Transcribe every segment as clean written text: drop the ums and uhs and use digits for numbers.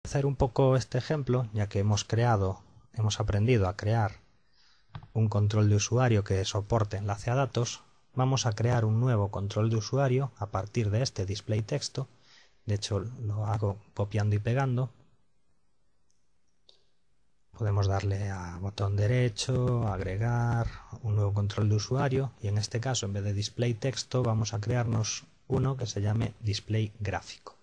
Hacer un poco este ejemplo, ya que hemos aprendido a crear un control de usuario que soporte enlace a datos. Vamos a crear un nuevo control de usuario a partir de este display texto. De hecho, lo hago copiando y pegando. Podemos darle a botón derecho, agregar un nuevo control de usuario, y en este caso, en vez de display texto, vamos a crearnos uno que se llame display gráfico.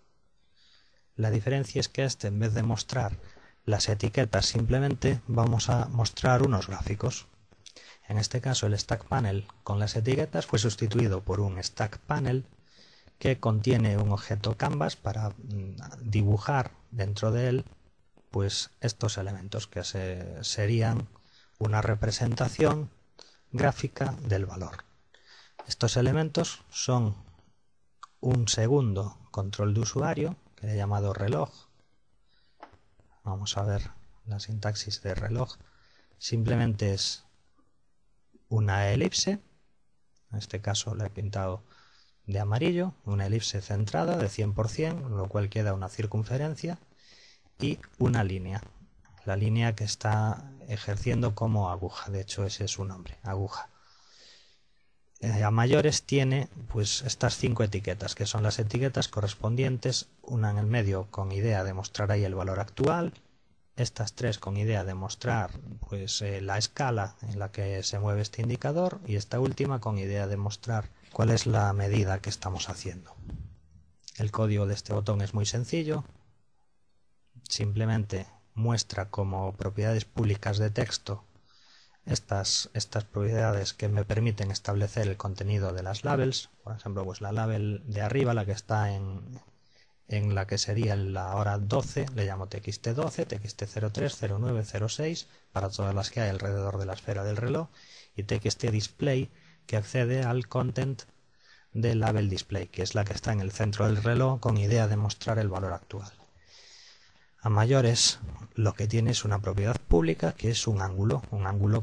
La diferencia es que en vez de mostrar las etiquetas simplemente, vamos a mostrar unos gráficos. En este caso, el stack panel con las etiquetas fue sustituido por un stack panel que contiene un objeto canvas para dibujar dentro de él pues estos elementos que serían una representación gráfica del valor. Estos elementos son un segundo control de usuario que he llamado reloj. Vamos a ver la sintaxis de reloj. Simplemente es una elipse, en este caso la he pintado de amarillo, una elipse centrada de 100%, lo cual queda una circunferencia, y una línea, la línea que está ejerciendo como aguja, de hecho ese es su nombre, aguja. A mayores tiene pues estas 5 etiquetas, que son las etiquetas correspondientes, una en el medio con idea de mostrar ahí el valor actual, estas 3 con idea de mostrar pues la escala en la que se mueve este indicador, y esta última con idea de mostrar cuál es la medida que estamos haciendo. El código de este botón es muy sencillo. Simplemente muestra como propiedades públicas de texto estas propiedades que me permiten establecer el contenido de las labels. Por ejemplo, pues la label de arriba, la que está en la que sería la hora 12, le llamo txt12, txt03, 09, 06, para todas las que hay alrededor de la esfera del reloj, y txtDisplay, que accede al content del label display, que es la que está en el centro del reloj con idea de mostrar el valor actual. A mayores, lo que tiene es una propiedad pública que es un ángulo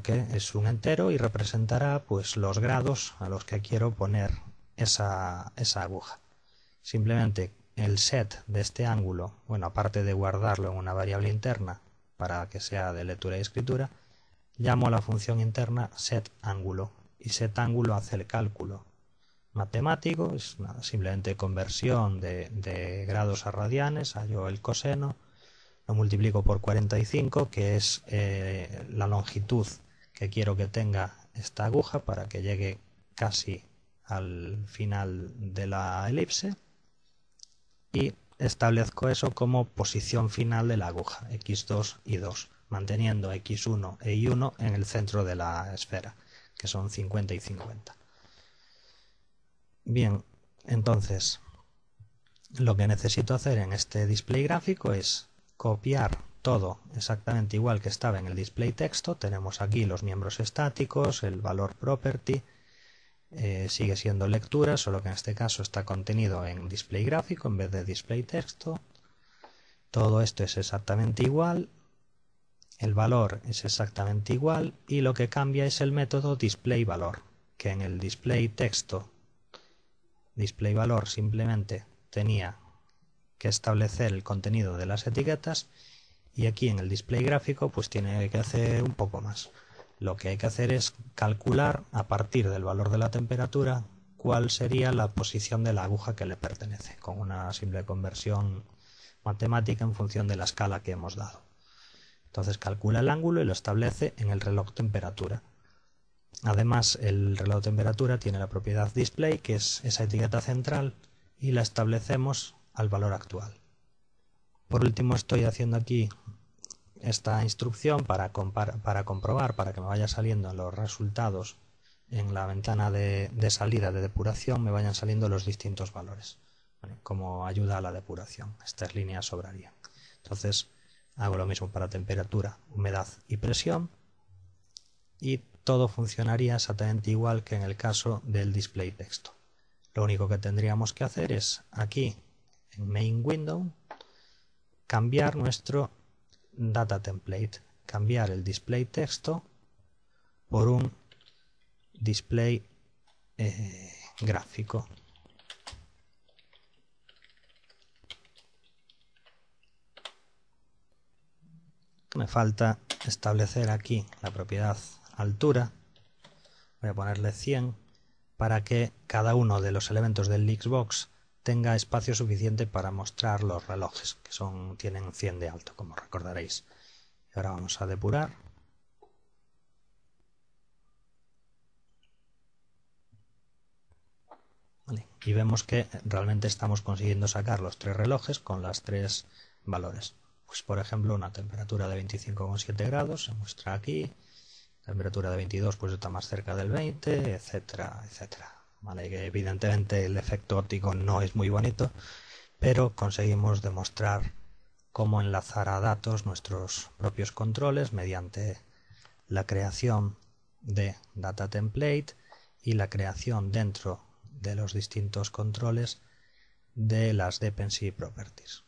que es un entero y representará pues los grados a los que quiero poner esa aguja. Simplemente el set de este ángulo, bueno, aparte de guardarlo en una variable interna para que sea de lectura y escritura, llamo a la función interna setAngulo, y setAngulo hace el cálculo matemático, es simplemente conversión de grados a radianes, hallo el coseno, lo multiplico por 45, que es la longitud que quiero que tenga esta aguja para que llegue casi al final de la elipse, y establezco eso como posición final de la aguja, x2 y 2, manteniendo x1 e y1 en el centro de la esfera, que son 50 y 50. Bien, entonces lo que necesito hacer en este display gráfico es copiar todo exactamente igual que estaba en el display texto. Tenemos aquí los miembros estáticos, el valor property, sigue siendo lectura, solo que en este caso está contenido en display gráfico en vez de display texto. Todo esto es exactamente igual, el valor es exactamente igual, y lo que cambia es el método display valor, que en el display texto display valor simplemente tenía que establecer el contenido de las etiquetas, y aquí en el display gráfico pues tiene que hacer un poco más. Lo que hay que hacer es calcular a partir del valor de la temperatura cuál sería la posición de la aguja que le pertenece, con una simple conversión matemática en función de la escala que hemos dado. Entonces calcula el ángulo y lo establece en el reloj temperatura. Además, el reloj temperatura tiene la propiedad display, que es esa etiqueta central, y la establecemos al valor actual. Por último, estoy haciendo aquí esta instrucción para comprobar, para que me vaya saliendo los resultados en la ventana de salida de depuración, me vayan saliendo los distintos valores, ¿vale? Como ayuda a la depuración. Estas líneas sobrarían. Entonces hago lo mismo para temperatura, humedad y presión, y todo funcionaría exactamente igual que en el caso del display texto. Lo único que tendríamos que hacer es aquí en main window cambiar nuestro data template, cambiar el display texto por un display gráfico. Me falta establecer aquí la propiedad altura. Voy a ponerle 100 para que cada uno de los elementos del Xbox tenga espacio suficiente para mostrar los relojes, que tienen 100 de alto, como recordaréis. Y ahora vamos a depurar. Vale. Y vemos que realmente estamos consiguiendo sacar los 3 relojes con los 3 valores. Pues por ejemplo, una temperatura de 25,7 grados se muestra aquí. Temperatura de 22 pues está más cerca del 20, etcétera, etcétera. Vale, que evidentemente el efecto óptico no es muy bonito, pero conseguimos demostrar cómo enlazar a datos nuestros propios controles mediante la creación de data template y la creación dentro de los distintos controles de las dependency properties.